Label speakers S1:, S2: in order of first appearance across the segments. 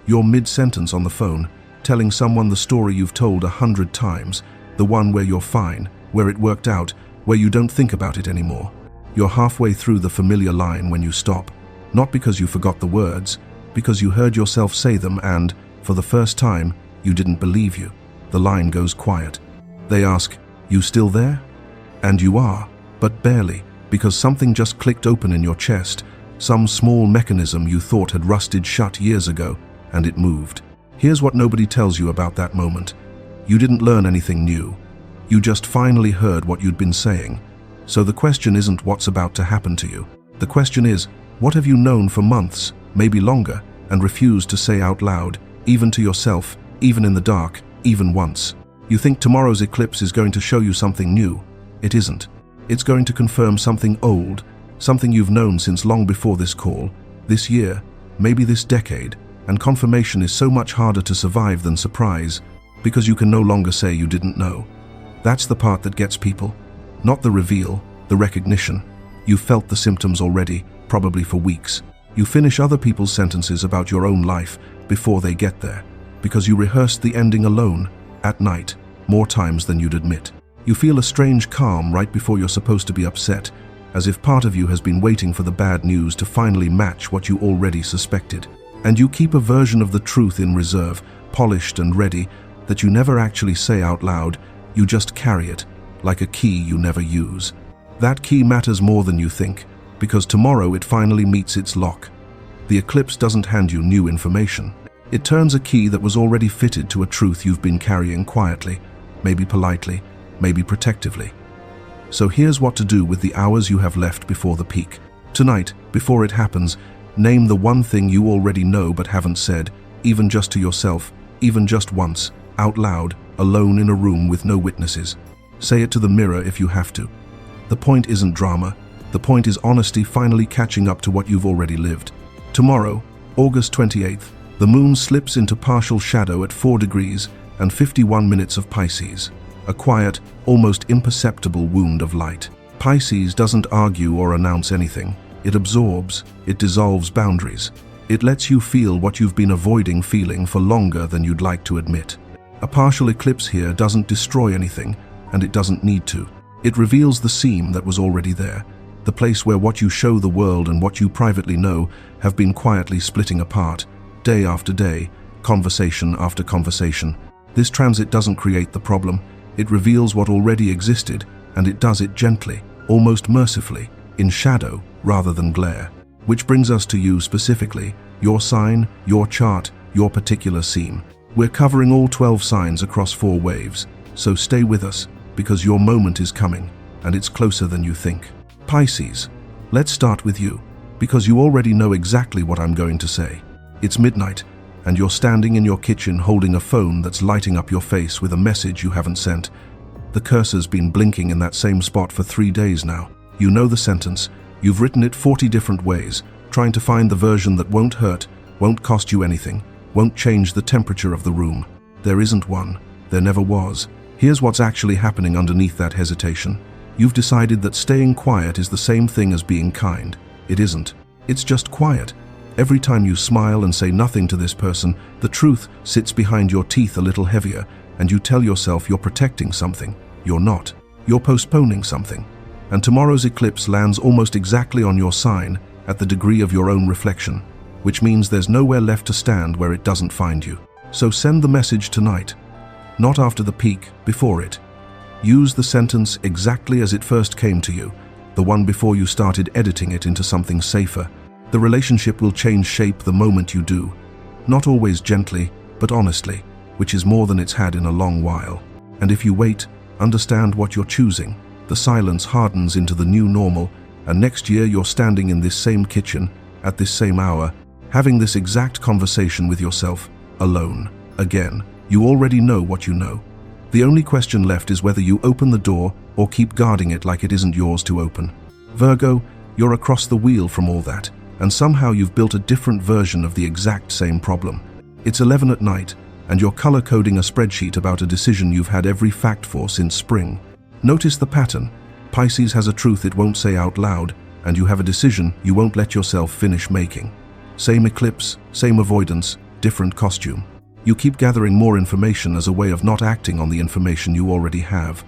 S1: You're mid-sentence on the phone, telling someone the story you've told 100 times, the one where you're fine, where it worked out, where you don't think about it anymore. You're halfway through the familiar line when you stop, not because you forgot the words, because you heard yourself say them and, for the first time, you didn't believe you. The line goes quiet. They ask, "You still there?" And you are, but barely, because something just clicked open in your chest, some small mechanism you thought had rusted shut years ago, and it moved. Here's what nobody tells you about that moment. You didn't learn anything new. You just finally heard what you'd been saying. So the question isn't what's about to happen to you. The question is, what have you known for months, maybe longer, and refused to say out loud, even to yourself, even in the dark, even once? You think tomorrow's eclipse is going to show you something new. It isn't. It's going to confirm something old, something you've known since long before this call, this year, maybe this decade, and confirmation is so much harder to survive than surprise, because you can no longer say you didn't know. That's the part that gets people. Not the reveal, the recognition. You've felt the symptoms already, probably for weeks. You finish other people's sentences about your own life before they get there, because you rehearsed the ending alone, at night, more times than you'd admit. You feel a strange calm right before you're supposed to be upset, as if part of you has been waiting for the bad news to finally match what you already suspected. And you keep a version of the truth in reserve, polished and ready, that you never actually say out loud. You just carry it, like a key you never use. That key matters more than you think, because tomorrow it finally meets its lock. The eclipse doesn't hand you new information. It turns a key that was already fitted to a truth you've been carrying quietly, maybe politely, maybe protectively. So here's what to do with the hours you have left before the peak. Tonight, before it happens, name the one thing you already know but haven't said, even just to yourself, even just once, out loud, alone in a room with no witnesses. Say it to the mirror if you have to. The point isn't drama. The point is honesty finally catching up to what you've already lived. Tomorrow, August 28th, the moon slips into partial shadow at 4 degrees and 51 minutes of Pisces, a quiet, almost imperceptible wound of light. Pisces doesn't argue or announce anything. It absorbs, it dissolves boundaries. It lets you feel what you've been avoiding feeling for longer than you'd like to admit. A partial eclipse here doesn't destroy anything, and it doesn't need to. It reveals the seam that was already there, the place where what you show the world and what you privately know have been quietly splitting apart, day after day, conversation after conversation. This transit doesn't create the problem. It reveals what already existed, and it does it gently, almost mercifully, in shadow rather than glare. Which brings us to you specifically, your sign, your chart, your particular seam. We're covering all 12 signs across 4 waves, so stay with us, because your moment is coming, and it's closer than you think. Pisces, let's start with you, because you already know exactly what I'm going to say. It's midnight, and you're standing in your kitchen holding a phone that's lighting up your face with a message you haven't sent. The cursor's been blinking in that same spot for 3 days now. You know the sentence. You've written it 40 different ways, trying to find the version that won't hurt, won't cost you anything, won't change the temperature of the room. There isn't one. There never was. Here's what's actually happening underneath that hesitation. You've decided that staying quiet is the same thing as being kind. It isn't. It's just quiet. Every time you smile and say nothing to this person, the truth sits behind your teeth a little heavier, and you tell yourself you're protecting something. You're not. You're postponing something. And tomorrow's eclipse lands almost exactly on your sign, at the degree of your own reflection, which means there's nowhere left to stand where it doesn't find you. So send the message tonight. Not after the peak, before it. Use the sentence exactly as it first came to you, the one before you started editing it into something safer. The relationship will change shape the moment you do. Not always gently, but honestly, which is more than it's had in a long while. And if you wait, understand what you're choosing. The silence hardens into the new normal, and next year you're standing in this same kitchen, at this same hour, having this exact conversation with yourself, alone. Again, you already know what you know. The only question left is whether you open the door or keep guarding it like it isn't yours to open. Virgo, you're across the wheel from all that, and somehow you've built a different version of the exact same problem. It's 11 at night, and you're color-coding a spreadsheet about a decision you've had every fact for since spring. Notice the pattern. Pisces has a truth it won't say out loud, and you have a decision you won't let yourself finish making. Same eclipse, same avoidance, different costume. You keep gathering more information as a way of not acting on the information you already have.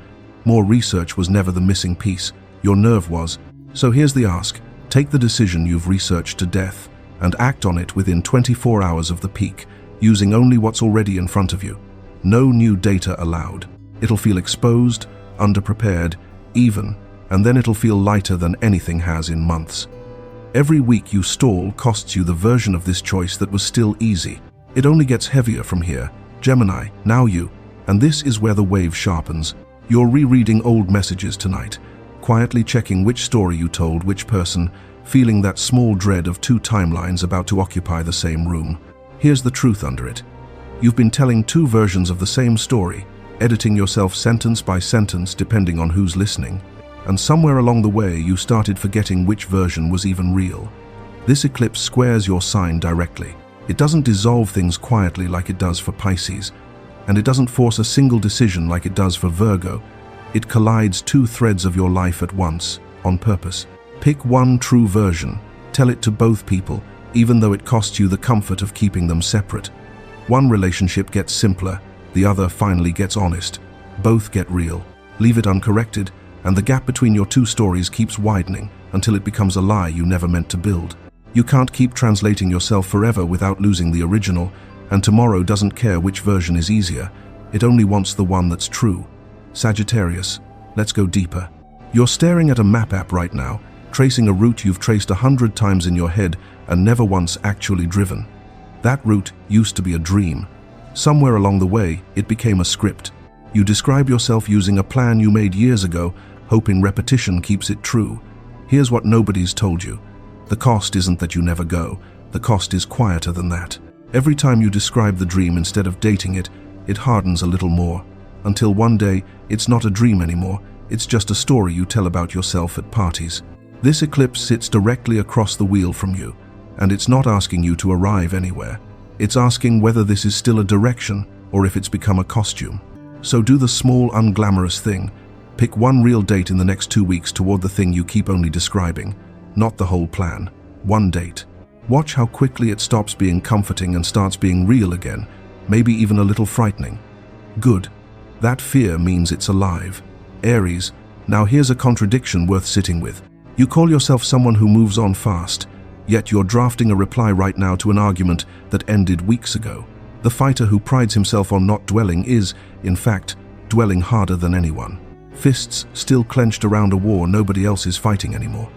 S1: More research was never the missing piece, your nerve was. So here's the ask: take the decision you've researched to death and act on it within 24 hours of the peak, using only what's already in front of you. No new data allowed. It'll feel exposed, underprepared, even, and then it'll feel lighter than anything has in months. Every week you stall costs you the version of this choice that was still easy. It only gets heavier from here. Gemini, now you. And this is where the wave sharpens. You're rereading old messages tonight, quietly checking which story you told which person, feeling that small dread of two timelines about to occupy the same room. Here's the truth under it. You've been telling two versions of the same story, editing yourself sentence by sentence depending on who's listening. And somewhere along the way you started forgetting which version was even real. This eclipse squares your sign directly. It doesn't dissolve things quietly like it does for Pisces, and it doesn't force a single decision like it does for Virgo. It collides two threads of your life at once, on purpose. Pick one true version, tell it to both people, even though it costs you the comfort of keeping them separate. One relationship gets simpler, the other finally gets honest. Both get real. Leave it uncorrected, and the gap between your two stories keeps widening until it becomes a lie you never meant to build. You can't keep translating yourself forever without losing the original, and tomorrow doesn't care which version is easier. It only wants the one that's true. Sagittarius, let's go deeper. You're staring at a map app right now, tracing a route you've traced 100 times in your head and never once actually driven. That route used to be a dream. Somewhere along the way, it became a script. You describe yourself using a plan you made years ago, hoping repetition keeps it true. Here's what nobody's told you. The cost isn't that you never go. The cost is quieter than that. Every time you describe the dream instead of dating it, it hardens a little more. Until one day, it's not a dream anymore. It's just a story you tell about yourself at parties. This eclipse sits directly across the wheel from you, and it's not asking you to arrive anywhere. It's asking whether this is still a direction or if it's become a costume. So do the small, unglamorous thing. Pick one real date in the next 2 weeks toward the thing you keep only describing. Not the whole plan. One date. Watch how quickly it stops being comforting and starts being real again, maybe even a little frightening. Good. That fear means it's alive. Aries, now here's a contradiction worth sitting with. You call yourself someone who moves on fast, yet you're drafting a reply right now to an argument that ended weeks ago. The fighter who prides himself on not dwelling is, in fact, dwelling harder than anyone. Fists still clenched around a war nobody else is fighting anymore.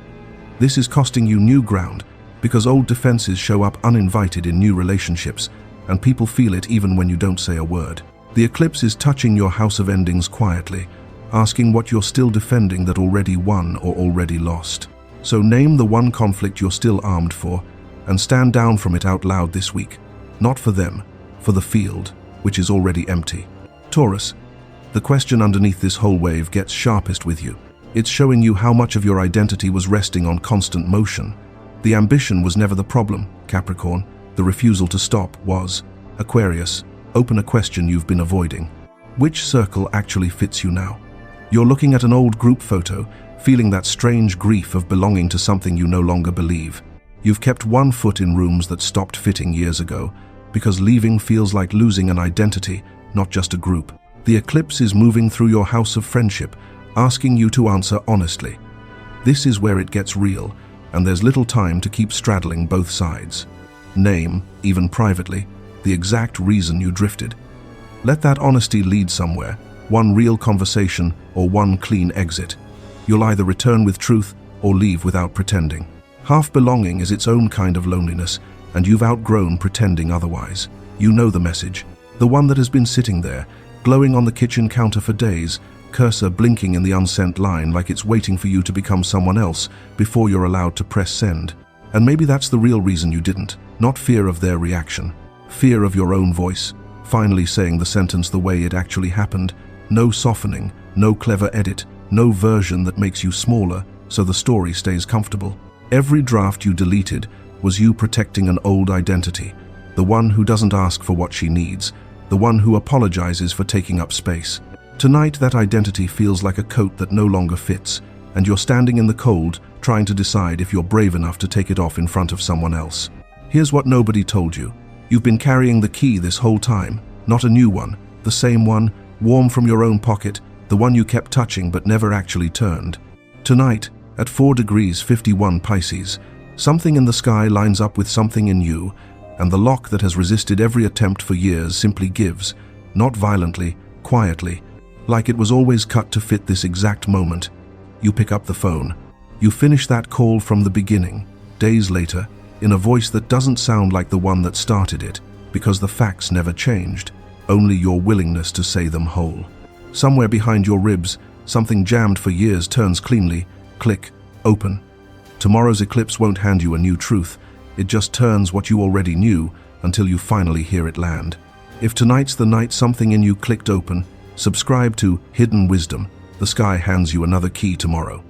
S1: This is costing you new ground, because old defenses show up uninvited in new relationships, and people feel it even when you don't say a word. The eclipse is touching your house of endings quietly, asking what you're still defending that already won or already lost. So name the one conflict you're still armed for, and stand down from it out loud this week. Not for them, for the field, which is already empty. Taurus, the question underneath this whole wave gets sharpest with you. It's showing you how much of your identity was resting on constant motion. The ambition was never the problem, Capricorn. The refusal to stop was. Aquarius, open a question you've been avoiding. Which circle actually fits you now? You're looking at an old group photo, feeling that strange grief of belonging to something you no longer believe. You've kept one foot in rooms that stopped fitting years ago, because leaving feels like losing an identity, not just a group. The eclipse is moving through your house of friendship, asking you to answer honestly. This is where it gets real, and there's little time to keep straddling both sides. Name, even privately, the exact reason you drifted. Let that honesty lead somewhere, one real conversation or one clean exit. You'll either return with truth or leave without pretending. Half belonging is its own kind of loneliness, and you've outgrown pretending otherwise. You know the message, the one that has been sitting there, glowing on the kitchen counter for days, cursor blinking in the unsent line like it's waiting for you to become someone else before you're allowed to press send. And maybe that's the real reason you didn't. Not fear of their reaction. Fear of your own voice, finally saying the sentence the way it actually happened. No softening, no clever edit, no version that makes you smaller so the story stays comfortable. Every draft you deleted was you protecting an old identity, the one who doesn't ask for what she needs, the one who apologizes for taking up space. Tonight, that identity feels like a coat that no longer fits, and you're standing in the cold, trying to decide if you're brave enough to take it off in front of someone else. Here's what nobody told you. You've been carrying the key this whole time, not a new one, the same one, warm from your own pocket, the one you kept touching but never actually turned. Tonight, at 4 degrees 51 Pisces, something in the sky lines up with something in you, and the lock that has resisted every attempt for years simply gives, not violently, quietly, like it was always cut to fit this exact moment. You pick up the phone. You finish that call from the beginning, days later, in a voice that doesn't sound like the one that started it, because the facts never changed, only your willingness to say them whole. Somewhere behind your ribs, something jammed for years turns cleanly, click, open. Tomorrow's eclipse won't hand you a new truth, it just turns what you already knew until you finally hear it land. If tonight's the night something in you clicked open, subscribe to Hidden Wisdom. The sky hands you another key tomorrow.